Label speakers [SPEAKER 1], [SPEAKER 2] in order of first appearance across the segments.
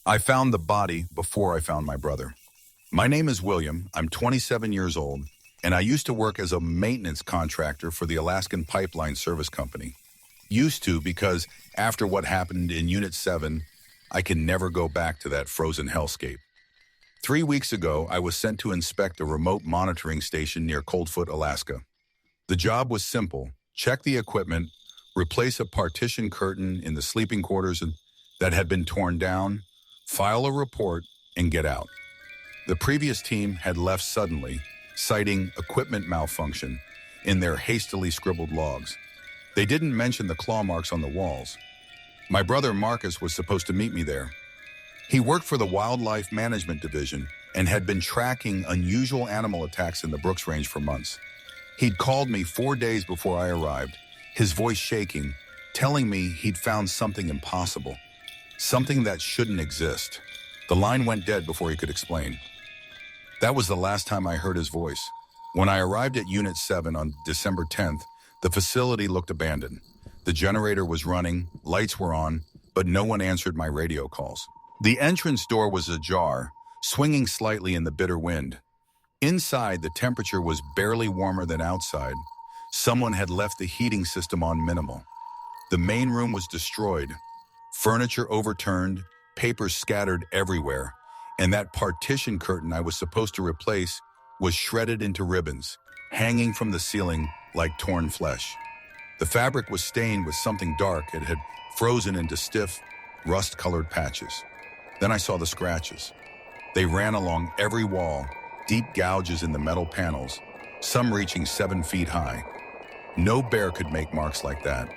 [SPEAKER 1] I found the body before I found my brother. My name is William. I'm 27 years old, and I used to work as a maintenance contractor for the Alaskan Pipeline Service Company. Used to because after what happened in Unit 7, I can never go back to that frozen hellscape. 3 weeks ago, I was sent to inspect a remote monitoring station near Coldfoot, Alaska. The job was simple: check the equipment, replace a partition curtain in the sleeping quarters that had been torn down, file a report, and get out. The previous team had left suddenly, citing equipment malfunction in their hastily scribbled logs. They didn't mention the claw marks on the walls. My brother Marcus was supposed to meet me there. He worked for the Wildlife Management Division and had been tracking unusual animal attacks in the Brooks Range for months. He'd called me 4 days before I arrived, his voice shaking, telling me he'd found something impossible, something that shouldn't exist. The line went dead before he could explain. That was the last time I heard his voice. When I arrived at Unit 7 on December 10th, the facility looked abandoned. The generator was running, lights were on, but no one answered my radio calls. The entrance door was ajar, swinging slightly in the bitter wind. Inside, the temperature was barely warmer than outside. Someone had left the heating system on minimal. The main room was destroyed, furniture overturned, papers scattered everywhere, and that partition curtain I was supposed to replace was shredded into ribbons, hanging from the ceiling like torn flesh. The fabric was stained with something dark. It had frozen into stiff, rust-colored patches. Then I saw the scratches. They ran along every wall, deep gouges in the metal panels, some reaching 7 feet high. No bear could make marks like that.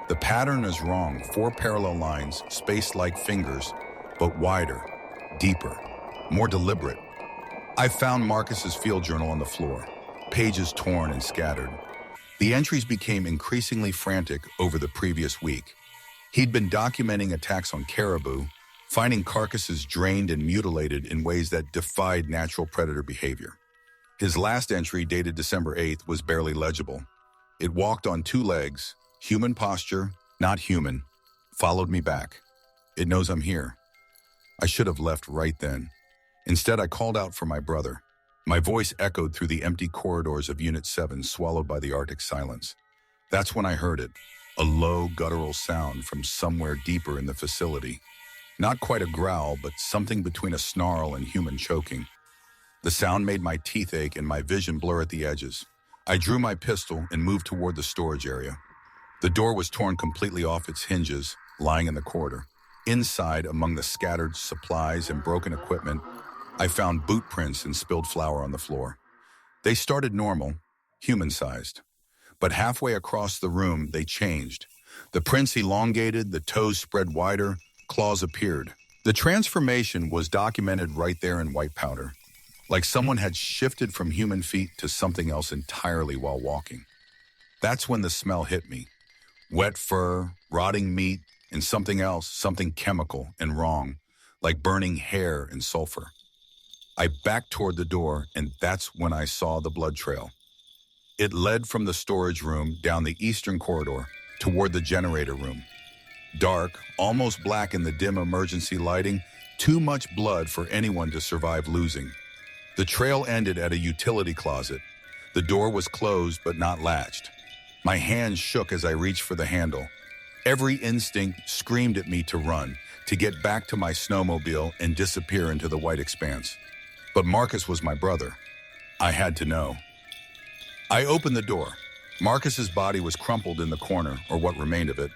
[SPEAKER 1] The pattern is wrong: 4 parallel lines, spaced like fingers, but wider, deeper, more deliberate. I found Marcus's field journal on the floor, pages torn and scattered. The entries became increasingly frantic over the previous week. He'd been documenting attacks on caribou, finding carcasses drained and mutilated in ways that defied natural predator behavior. His last entry, dated December 8th, was barely legible. It walked on 2 legs, human posture, not human, followed me back. It knows I'm here. I should have left right then. Instead, I called out for my brother. My voice echoed through the empty corridors of Unit 7, swallowed by the Arctic silence. That's when I heard it, a low, guttural sound from somewhere deeper in the facility. Not quite a growl, but something between a snarl and human choking. The sound made my teeth ache and my vision blur at the edges. I drew my pistol and moved toward the storage area. The door was torn completely off its hinges, lying in the corridor. Inside, among the scattered supplies and broken equipment, I found boot prints and spilled flour on the floor. They started normal, human-sized. But halfway across the room, they changed. The prints elongated, the toes spread wider, claws appeared. The transformation was documented right there in white powder, like someone had shifted from human feet to something else entirely while walking. That's when the smell hit me. Wet fur, rotting meat, and something else, something chemical and wrong, like burning hair and sulfur. I backed toward the door, and that's when I saw the blood trail. It led from the storage room down the eastern corridor toward the generator room. Dark, almost black in the dim emergency lighting, too much blood for anyone to survive losing. The trail ended at a utility closet. The door was closed but not latched. My hands shook as I reached for the handle. Every instinct screamed at me to run, to get back to my snowmobile and disappear into the white expanse. But Marcus was my brother. I had to know. I opened the door. Marcus's body was crumpled in the corner, or what remained of it.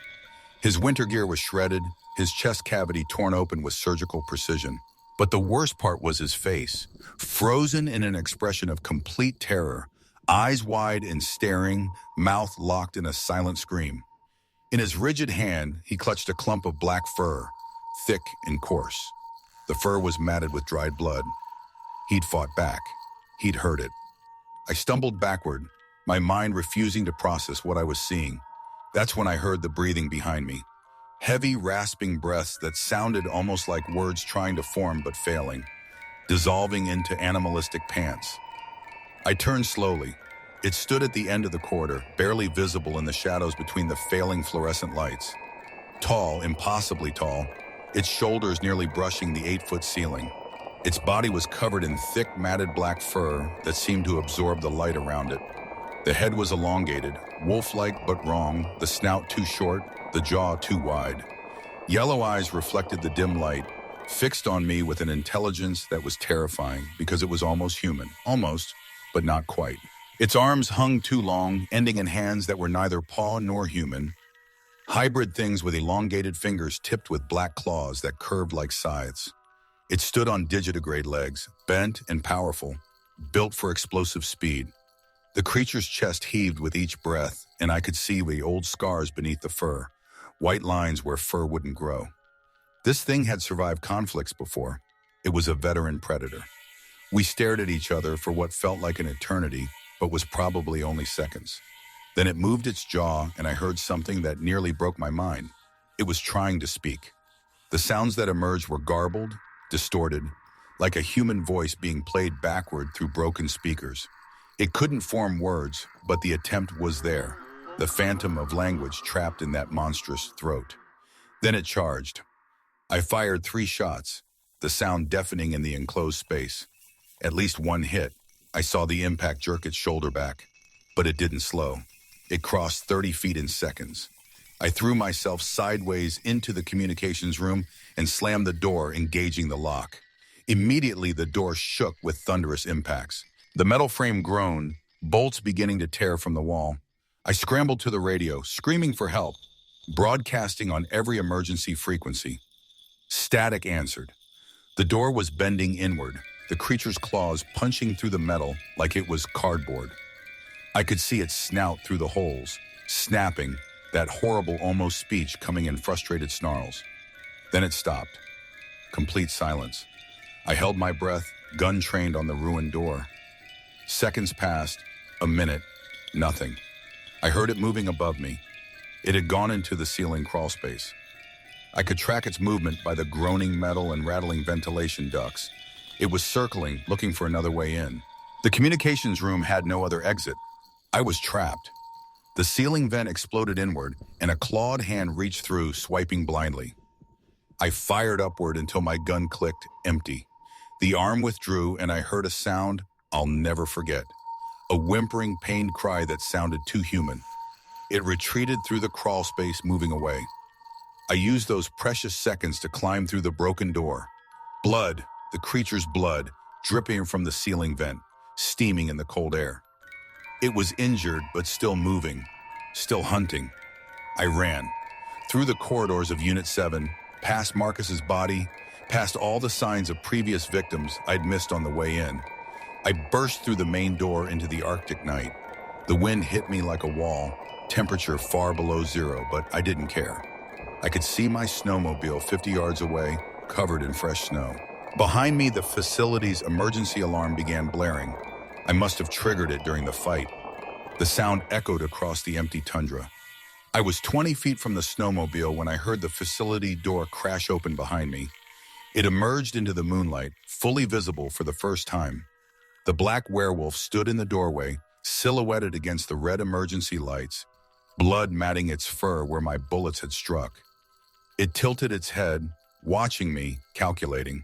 [SPEAKER 1] His winter gear was shredded, his chest cavity torn open with surgical precision. But the worst part was his face, frozen in an expression of complete terror, eyes wide and staring, mouth locked in a silent scream. In his rigid hand, he clutched a clump of black fur, thick and coarse. The fur was matted with dried blood. He'd fought back. He'd heard it. I stumbled backward, my mind refusing to process what I was seeing. That's when I heard the breathing behind me. Heavy, rasping breaths that sounded almost like words trying to form but failing, dissolving into animalistic pants. I turned slowly. It stood at the end of the corridor, barely visible in the shadows between the failing fluorescent lights. Tall, impossibly tall, its shoulders nearly brushing the 8-foot ceiling. Its body was covered in thick, matted black fur that seemed to absorb the light around it. The head was elongated, wolf-like but wrong, the snout too short, the jaw too wide. Yellow eyes reflected the dim light, fixed on me with an intelligence that was terrifying because it was almost human. Almost, but not quite. Its arms hung too long, ending in hands that were neither paw nor human. Hybrid things with elongated fingers tipped with black claws that curved like scythes. It stood on digitigrade legs, bent and powerful, built for explosive speed. The creature's chest heaved with each breath, and I could see the old scars beneath the fur, white lines where fur wouldn't grow. This thing had survived conflicts before. It was a veteran predator. We stared at each other for what felt like an eternity, but was probably only seconds. Then it moved its jaw, and I heard something that nearly broke my mind. It was trying to speak. The sounds that emerged were garbled, distorted, like a human voice being played backward through broken speakers. It couldn't form words, but the attempt was there, the phantom of language trapped in that monstrous throat. Then it charged. I fired 3 shots, the sound deafening in the enclosed space. At least one hit. I saw the impact jerk its shoulder back, but it didn't slow. It crossed 30 feet in seconds. I threw myself sideways into the communications room and slammed the door, engaging the lock. Immediately, the door shook with thunderous impacts. The metal frame groaned, bolts beginning to tear from the wall. I scrambled to the radio, screaming for help, broadcasting on every emergency frequency. Static answered. The door was bending inward, the creature's claws punching through the metal like it was cardboard. I could see its snout through the holes, snapping, that horrible almost speech coming in frustrated snarls. Then it stopped. Complete silence. I held my breath, gun trained on the ruined door. Seconds passed, a minute, nothing. I heard it moving above me. It had gone into the ceiling crawl space. I could track its movement by the groaning metal and rattling ventilation ducts. It was circling, looking for another way in. The communications room had no other exit. I was trapped. The ceiling vent exploded inward, and a clawed hand reached through, swiping blindly. I fired upward until my gun clicked, empty. The arm withdrew, and I heard a sound I'll never forget. A whimpering, pained cry that sounded too human. It retreated through the crawl space, moving away. I used those precious seconds to climb through the broken door. Blood, the creature's blood, dripping from the ceiling vent, steaming in the cold air. It was injured, but still moving, still hunting. I ran. Through the corridors of Unit 7, past Marcus's body, past all the signs of previous victims I'd missed on the way in. I burst through the main door into the Arctic night. The wind hit me like a wall, temperature far below zero, but I didn't care. I could see my snowmobile 50 yards away, covered in fresh snow. Behind me, the facility's emergency alarm began blaring. I must have triggered it during the fight. The sound echoed across the empty tundra. I was 20 feet from the snowmobile when I heard the facility door crash open behind me. It emerged into the moonlight, fully visible for the first time. The black werewolf stood in the doorway, silhouetted against the red emergency lights, blood matting its fur where my bullets had struck. It tilted its head, watching me, calculating.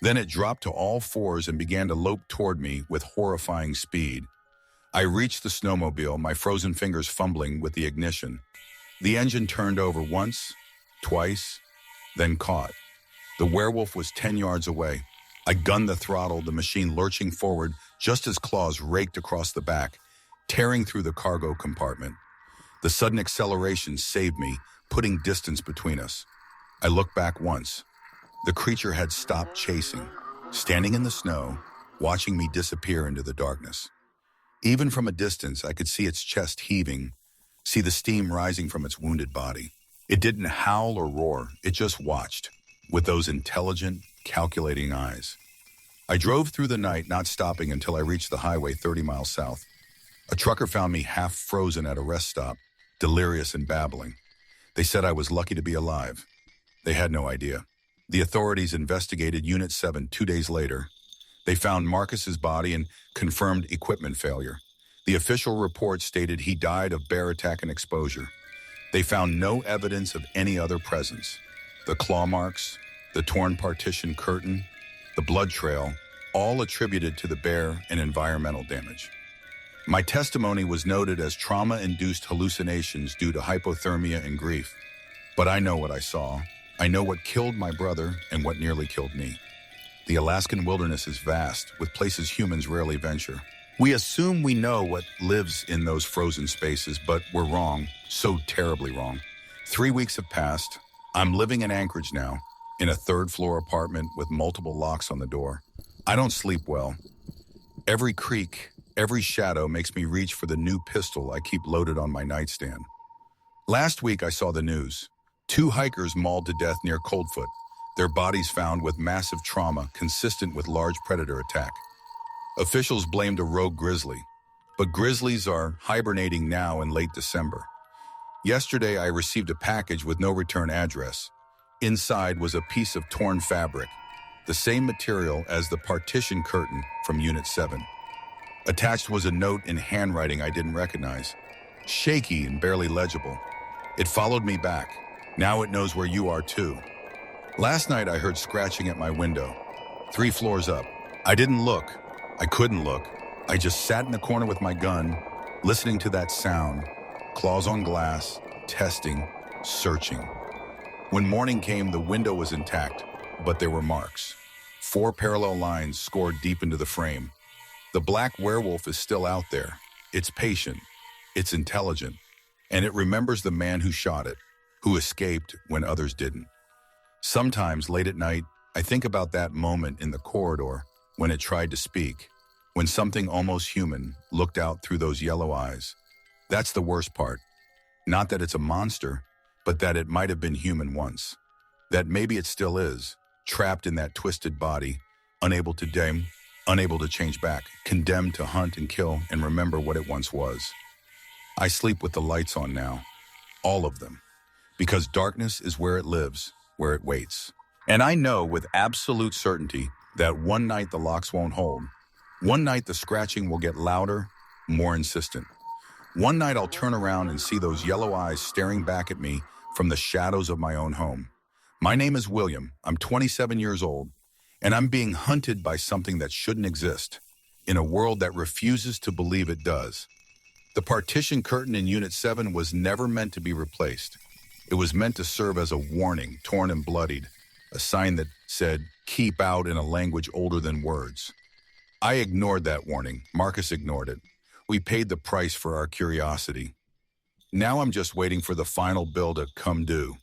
[SPEAKER 1] Then it dropped to all fours and began to lope toward me with horrifying speed. I reached the snowmobile, my frozen fingers fumbling with the ignition. The engine turned over once, twice, then caught. The werewolf was 10 yards away. I gunned the throttle, the machine lurching forward just as claws raked across the back, tearing through the cargo compartment. The sudden acceleration saved me, putting distance between us. I looked back once. The creature had stopped chasing, standing in the snow, watching me disappear into the darkness. Even from a distance, I could see its chest heaving, see the steam rising from its wounded body. It didn't howl or roar, it just watched, with those intelligent, calculating eyes. I drove through the night, not stopping until I reached the highway 30 miles south. A trucker found me half frozen at a rest stop, delirious and babbling. They said I was lucky to be alive. They had no idea. The authorities investigated Unit 7 2 days later. They found Marcus's body and confirmed equipment failure. The official report stated he died of bear attack and exposure. They found no evidence of any other presence. The claw marks, the torn partition curtain, the blood trail, all attributed to the bear and environmental damage. My testimony was noted as trauma-induced hallucinations due to hypothermia and grief. But I know what I saw. I know what killed my brother and what nearly killed me. The Alaskan wilderness is vast, with places humans rarely venture. We assume we know what lives in those frozen spaces, but we're wrong, so terribly wrong. 3 weeks have passed. I'm living in Anchorage now, in a third-floor apartment with multiple locks on the door. I don't sleep well. Every creak, every shadow makes me reach for the new pistol I keep loaded on my nightstand. Last week I saw the news. 2 hikers mauled to death near Coldfoot, their bodies found with massive trauma consistent with large predator attack. Officials blamed a rogue grizzly, but grizzlies are hibernating now in late December. Yesterday I received a package with no return address. Inside was a piece of torn fabric, the same material as the partition curtain from Unit 7. Attached was a note in handwriting I didn't recognize, shaky and barely legible. It followed me back. Now it knows where you are too. Last night I heard scratching at my window, 3 floors up. I didn't look. I couldn't look. I just sat in the corner with my gun, listening to that sound, claws on glass, testing, searching. When morning came, the window was intact, but there were marks. 4 parallel lines scored deep into the frame. The black werewolf is still out there. It's patient, it's intelligent, and it remembers the man who shot it, who escaped when others didn't. Sometimes, late at night, I think about that moment in the corridor when it tried to speak, when something almost human looked out through those yellow eyes. That's the worst part. Not that it's a monster, but that it might have been human once. That maybe it still is, trapped in that twisted body, unable to dim, unable to change back, condemned to hunt and kill and remember what it once was. I sleep with the lights on now, all of them, because darkness is where it lives, where it waits. And I know with absolute certainty that one night the locks won't hold. One night the scratching will get louder, more insistent. One night I'll turn around and see those yellow eyes staring back at me from the shadows of my own home. My name is William. I'm 27 years old, and I'm being hunted by something that shouldn't exist, in a world that refuses to believe it does. The partition curtain in Unit 7 was never meant to be replaced. It was meant to serve as a warning, torn and bloodied, a sign that said, "Keep out," in a language older than words. I ignored that warning. Marcus ignored it. We paid the price for our curiosity. Now I'm just waiting for the final bill to come due.